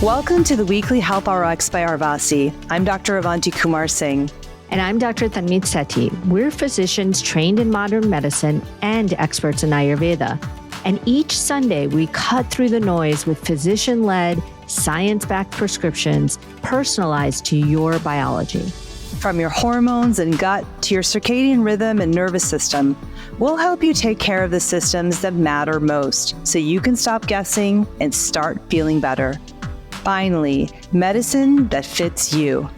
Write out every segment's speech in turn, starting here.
Welcome to the weekly Health RX by Arvasi. I'm Dr. Avanti Kumar-Singh. And I'm Dr. Tanmeet Sethi. We're physicians trained in modern medicine and experts in Ayurveda. And each Sunday, we cut through the noise with physician-led, science-backed prescriptions personalized to your biology. From your hormones and gut to your circadian rhythm and nervous system, we'll help you take care of the systems that matter most so you can stop guessing and start feeling better. Finally, medicine that fits you.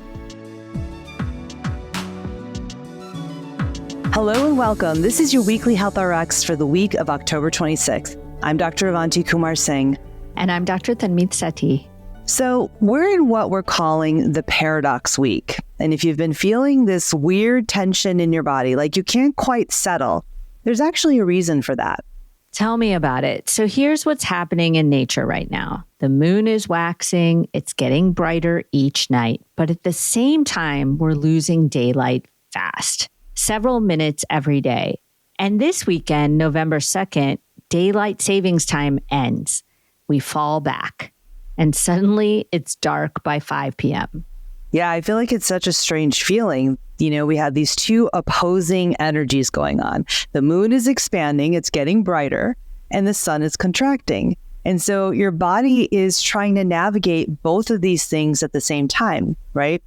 Hello and welcome. This is your weekly Health RX for the week of October 26th. I'm Dr. Avanti Kumar-Singh. And I'm Dr. Tanmeet Sethi. So we're in what we're calling the paradox week. And if you've been feeling this weird tension in your body, like you can't quite settle, there's actually a reason for that. Tell me about it. So here's what's happening in nature right now. The moon is waxing. It's getting brighter each night. But at the same time, we're losing daylight fast, several minutes every day. And this weekend, November 2nd, daylight savings time ends. We fall back. And suddenly it's dark by 5 p.m. Yeah, I feel like it's such a strange feeling. You know, we have these two opposing energies going on. The moon is expanding, it's getting brighter, and the sun is contracting. And so your body is trying to navigate both of these things at the same time, right?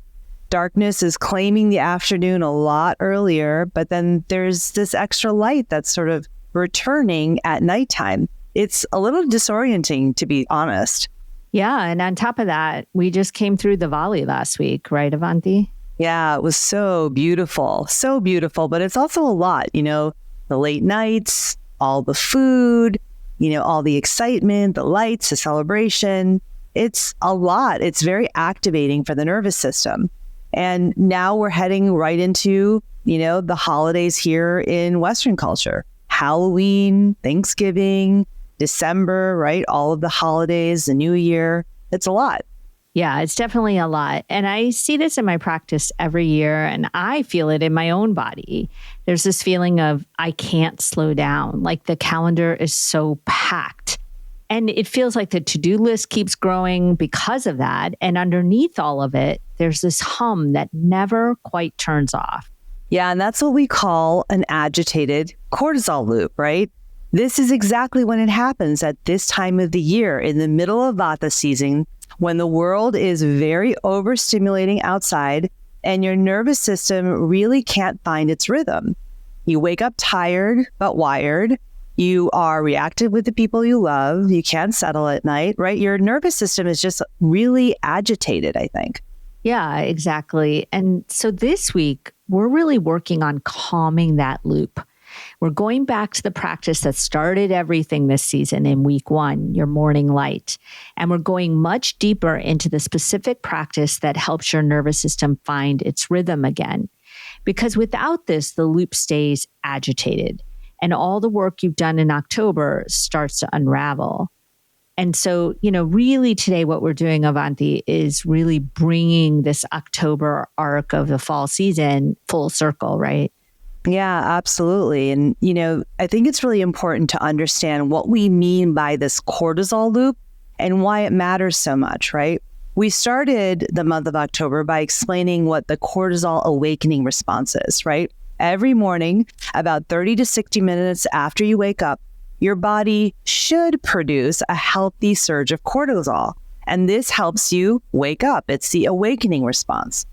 Darkness is claiming the afternoon a lot earlier, but then there's this extra light that's sort of returning at nighttime. It's a little disorienting, to be honest. Yeah, and on top of that, we just came through the Diwali last week, right, Avanti? Yeah, it was so beautiful, but it's also a lot, you know, the late nights, all the food, you know, all the excitement, the lights, the celebration. It's a lot. It's very activating for the nervous system. And now we're heading right into, you know, the holidays here in Western culture. Halloween, Thanksgiving, December, right? All of the holidays, the new year. It's a lot. Yeah, it's definitely a lot. And I see this in my practice every year, and I feel it in my own body. There's this feeling of I can't slow down, like the calendar is so packed. And it feels like the to-do list keeps growing because of that. And underneath all of it, there's this hum that never quite turns off. Yeah, and that's what we call an agitated cortisol loop, right? This is exactly when it happens at this time of the year, in the middle of Vata season, when the world is very overstimulating outside and your nervous system really can't find its rhythm. You wake up tired, but wired. You are reactive with the people you love. You can't settle at night, right? Your nervous system is just really agitated, I think. Yeah, exactly. And so this week, we're really working on calming that loop. We're going back to the practice that started everything this season in week 1, your morning light. And we're going much deeper into the specific practice that helps your nervous system find its rhythm again. Because without this, the loop stays agitated. And all the work you've done in October starts to unravel. And so, you know, really today what we're doing, Avanti, is really bringing this October arc of the fall season full circle, right? Yeah, absolutely. And, you know, I think it's really important to understand what we mean by this cortisol loop and why it matters so much, right? We started the month of October by explaining what the cortisol awakening response is, right? Every morning, about 30 to 60 minutes after you wake up, your body should produce a healthy surge of cortisol. And this helps you wake up. It's the awakening response.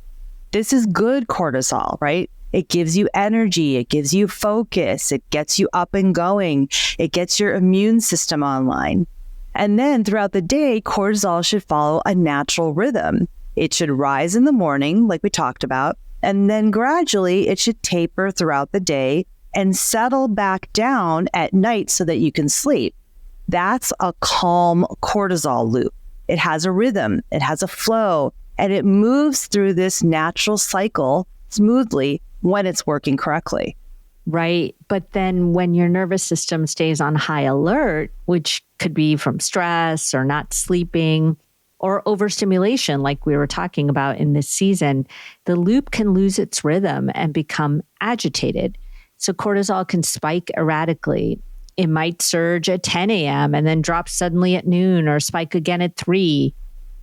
This is good cortisol, right? It gives you energy. It gives you focus. It gets you up and going. It gets your immune system online. And then throughout the day, cortisol should follow a natural rhythm. It should rise in the morning, like we talked about, and then gradually it should taper throughout the day and settle back down at night so that you can sleep. That's a calm cortisol loop. It has a rhythm. It has a flow, and it moves through this natural cycle smoothly when it's working correctly. Right. But then when your nervous system stays on high alert, which could be from stress or not sleeping or overstimulation, like we were talking about in this season, the loop can lose its rhythm and become agitated. So cortisol can spike erratically. It might surge at 10 a.m. and then drop suddenly at noon or spike again at 3.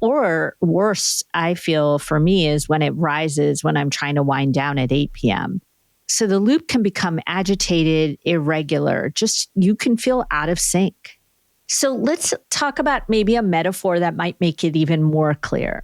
Or worse, I feel for me is when it rises when I'm trying to wind down at 8 p.m. So the loop can become agitated, irregular, just you can feel out of sync. So let's talk about maybe a metaphor that might make it even more clear.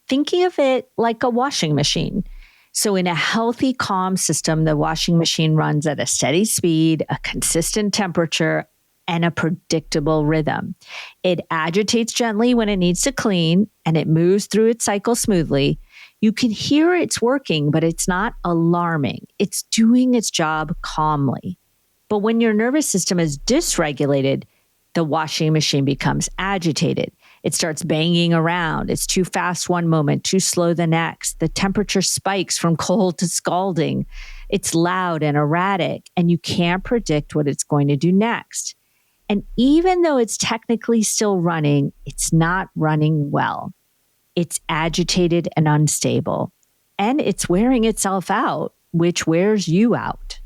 Thinking of it like a washing machine. So in a healthy, calm system, the washing machine runs at a steady speed, a consistent temperature, and a predictable rhythm. It agitates gently when it needs to clean, and it moves through its cycle smoothly. You can hear it's working, but it's not alarming. It's doing its job calmly. But when your nervous system is dysregulated, the washing machine becomes agitated. It starts banging around. It's too fast one moment, too slow the next. The temperature spikes from cold to scalding. It's loud and erratic, and you can't predict what it's going to do next. And even though it's technically still running, it's not running well. It's agitated and unstable, and it's wearing itself out, which wears you out.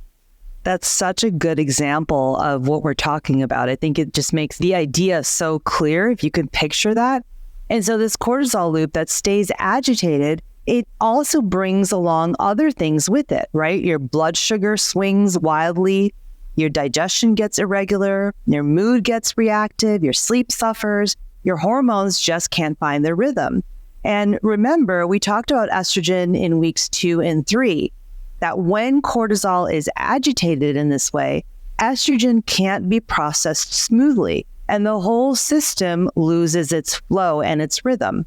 That's such a good example of what we're talking about. I think it just makes the idea so clear if you can picture that. And so this cortisol loop that stays agitated, it also brings along other things with it, right? Your blood sugar swings wildly, your digestion gets irregular, your mood gets reactive, your sleep suffers, your hormones just can't find their rhythm. And remember, we talked about estrogen in weeks 2 and 3. That when cortisol is agitated in this way, estrogen can't be processed smoothly, and the whole system loses its flow and its rhythm.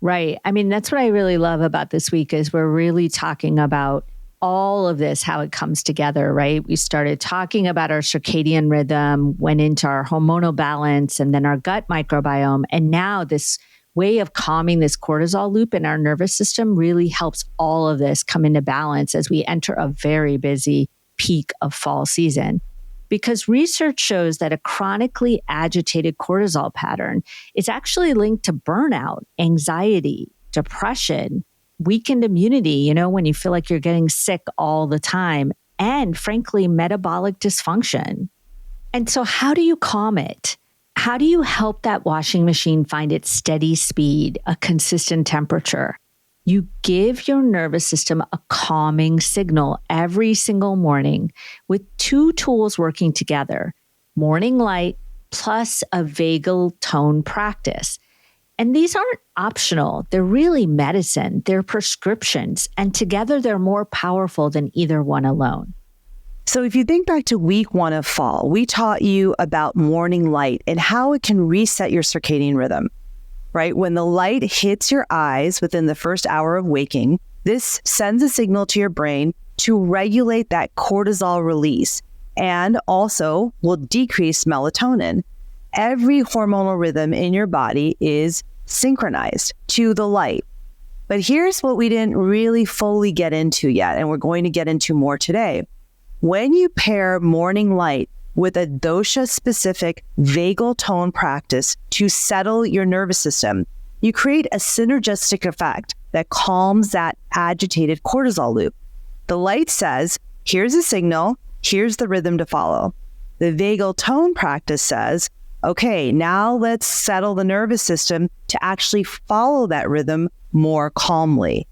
Right. I mean, that's what I really love about this week is we're really talking about all of this, how it comes together, right? We started talking about our circadian rhythm, went into our hormonal balance, and then our gut microbiome. And now this way of calming this cortisol loop in our nervous system really helps all of this come into balance as we enter a very busy peak of fall season. Because research shows that a chronically agitated cortisol pattern is actually linked to burnout, anxiety, depression, weakened immunity, when you feel like you're getting sick all the time, and frankly, metabolic dysfunction. And so how do you calm it? How do you help that washing machine find its steady speed, a consistent temperature? You give your nervous system a calming signal every single morning with 2 tools working together, morning light plus a vagal tone practice. And these aren't optional. They're really medicine. They're prescriptions. And together they're more powerful than either one alone. So if you think back to week 1 of fall, we taught you about morning light and how it can reset your circadian rhythm, right? When the light hits your eyes within the first hour of waking, this sends a signal to your brain to regulate that cortisol release and also will decrease melatonin. Every hormonal rhythm in your body is synchronized to the light. But here's what we didn't really fully get into yet, and we're going to get into more today. When you pair morning light with a dosha-specific vagal tone practice to settle your nervous system, you create a synergistic effect that calms that agitated cortisol loop. The light says, here's a signal, here's the rhythm to follow. The vagal tone practice says, okay, now let's settle the nervous system to actually follow that rhythm more calmly.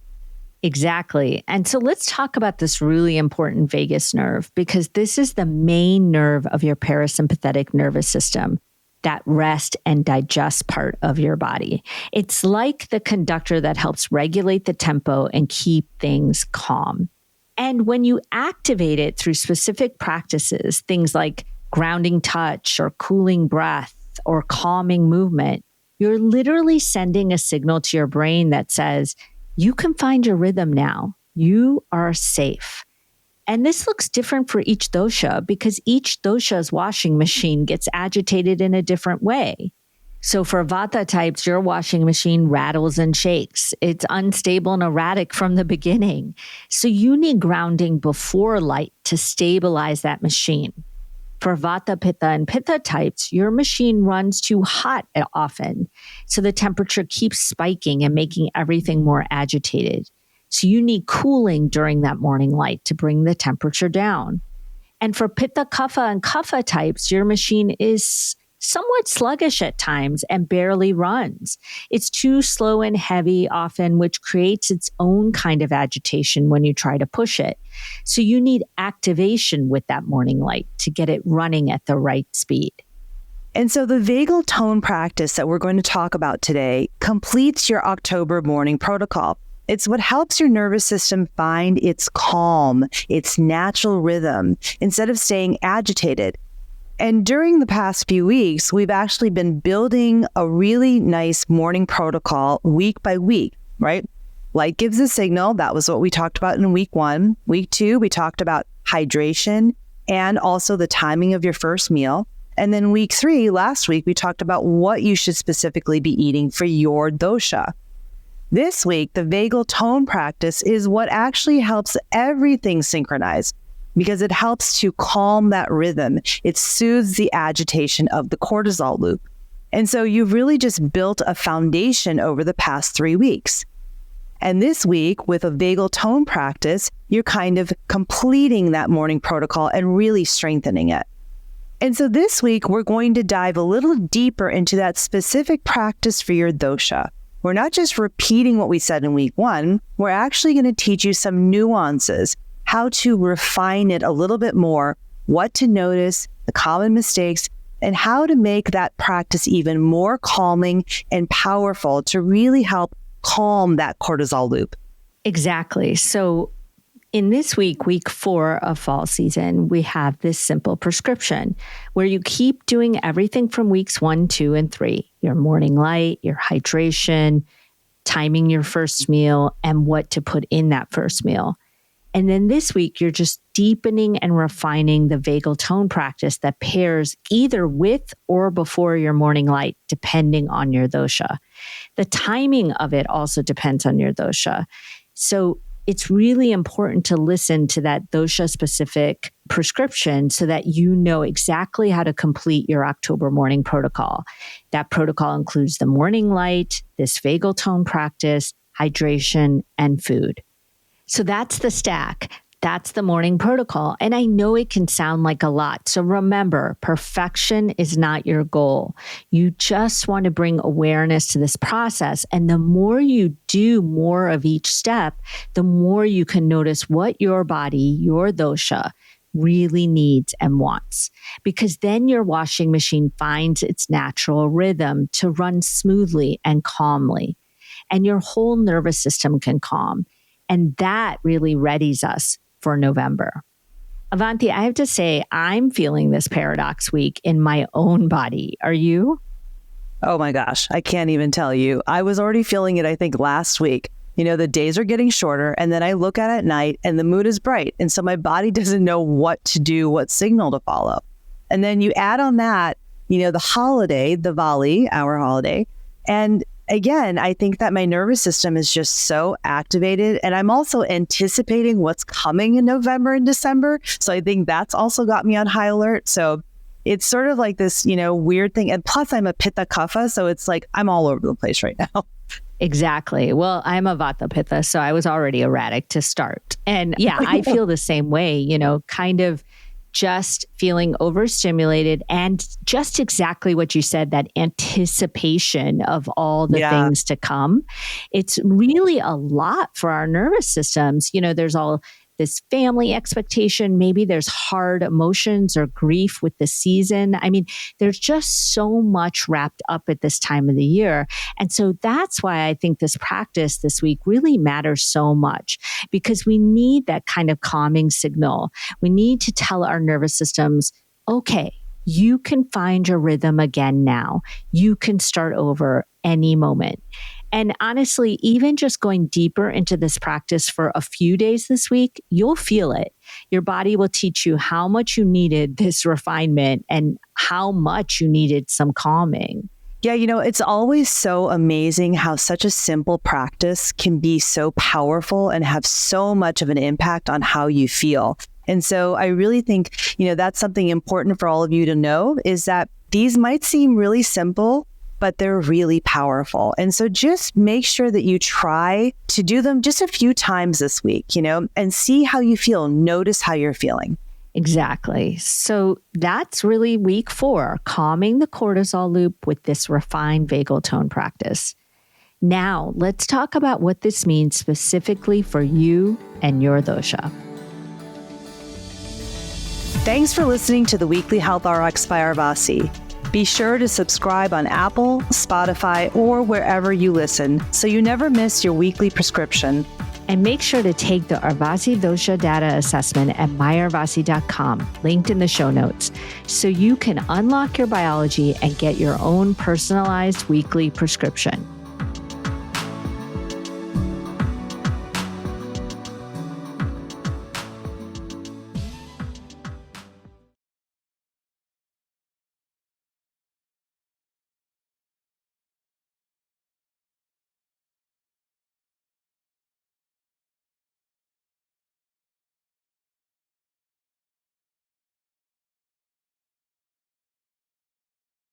Exactly. And so let's talk about this really important vagus nerve, because this is the main nerve of your parasympathetic nervous system, that rest and digest part of your body. It's like the conductor that helps regulate the tempo and keep things calm. And when you activate it through specific practices, things like grounding touch or cooling breath or calming movement, you're literally sending a signal to your brain that says, you can find your rhythm now. You are safe. And this looks different for each dosha because each dosha's washing machine gets agitated in a different way. So for Vata types, your washing machine rattles and shakes. It's unstable and erratic from the beginning. So you need grounding before light to stabilize that machine. For Vata, Pitta, and Pitta types, your machine runs too hot often. So the temperature keeps spiking and making everything more agitated. So you need cooling during that morning light to bring the temperature down. And for Pitta, Kapha, and Kapha types, your machine is somewhat sluggish at times and barely runs. It's too slow and heavy often, which creates its own kind of agitation when you try to push it. So you need activation with that morning light to get it running at the right speed. And so the vagal tone practice that we're going to talk about today completes your October morning protocol. It's what helps your nervous system find its calm, its natural rhythm, instead of staying agitated. And during the past few weeks, we've actually been building a really nice morning protocol week by week, right? Light gives a signal. That was what we talked about in week 1. Week 2, we talked about hydration and also the timing of your first meal. And then week 3, last week, we talked about what you should specifically be eating for your dosha. This week, the vagal tone practice is what actually helps everything synchronize, because it helps to calm that rhythm. It soothes the agitation of the cortisol loop. And so you've really just built a foundation over the past 3 weeks. And this week, with a vagal tone practice, you're kind of completing that morning protocol and really strengthening it. And so this week, we're going to dive a little deeper into that specific practice for your dosha. We're not just repeating what we said in week 1, we're actually going to teach you some nuances, how to refine it a little bit more, what to notice, the common mistakes, and how to make that practice even more calming and powerful to really help calm that cortisol loop. Exactly. So in this week, week 4 of fall season, we have this simple prescription where you keep doing everything from weeks 1, 2, and 3, your morning light, your hydration, timing your first meal, and what to put in that first meal. And then this week, you're just deepening and refining the vagal tone practice that pairs either with or before your morning light, depending on your dosha. The timing of it also depends on your dosha. So it's really important to listen to that dosha-specific prescription so that you know exactly how to complete your October morning protocol. That protocol includes the morning light, this vagal tone practice, hydration, and food. So that's the stack. That's the morning protocol. And I know it can sound like a lot. So remember, perfection is not your goal. You just want to bring awareness to this process. And the more you do more of each step, the more you can notice what your body, your dosha, really needs and wants. Because then your washing machine finds its natural rhythm to run smoothly and calmly. And your whole nervous system can calm. And that really readies us for November. Avanti, I have to say, I'm feeling this paradox week in my own body. Are you? Oh my gosh, I can't even tell you. I was already feeling it, I think, last week. You know, the days are getting shorter, and then I look at night and the mood is bright. And so my body doesn't know what to do, what signal to follow. And then you add on that, you know, the holiday, the Diwali, our holiday. And again, I think that my nervous system is just so activated, and I'm also anticipating what's coming in November and December. So I think that's also got me on high alert. So it's sort of like this, you know, weird thing. And plus I'm a Pitta Kapha, so it's like I'm all over the place right now. Exactly. Well, I'm a Vata Pitta, so I was already erratic to start. And yeah, I feel the same way, you know, kind of just feeling overstimulated and just exactly what you said, that anticipation of all the things to come. It's really a lot for our nervous systems. You know, there's all this family expectation. Maybe there's hard emotions or grief with the season. I mean, there's just so much wrapped up at this time of the year. And so that's why I think this practice this week really matters so much, because we need that kind of calming signal. We need to tell our nervous systems, okay, you can find your rhythm again now. You can start over any moment. And honestly, even just going deeper into this practice for a few days this week, you'll feel it. Your body will teach you how much you needed this refinement and how much you needed some calming. Yeah, you know, it's always so amazing how such a simple practice can be so powerful and have so much of an impact on how you feel. And so I really think, you know, that's something important for all of you to know, is that these might seem really simple, but they're really powerful. And so just make sure that you try to do them just a few times this week, you know, and see how you feel. Notice how you're feeling. Exactly. So that's really week 4, calming the cortisol loop with this refined vagal tone practice. Now, let's talk about what this means specifically for you and your dosha. Thanks for listening to the Weekly Health RX by Arvasi. Be sure to subscribe on Apple, Spotify, or wherever you listen so you never miss your weekly prescription. And make sure to take the Arvasi Dosha Data Assessment at myarvasi.com, linked in the show notes, so you can unlock your biology and get your own personalized weekly prescription.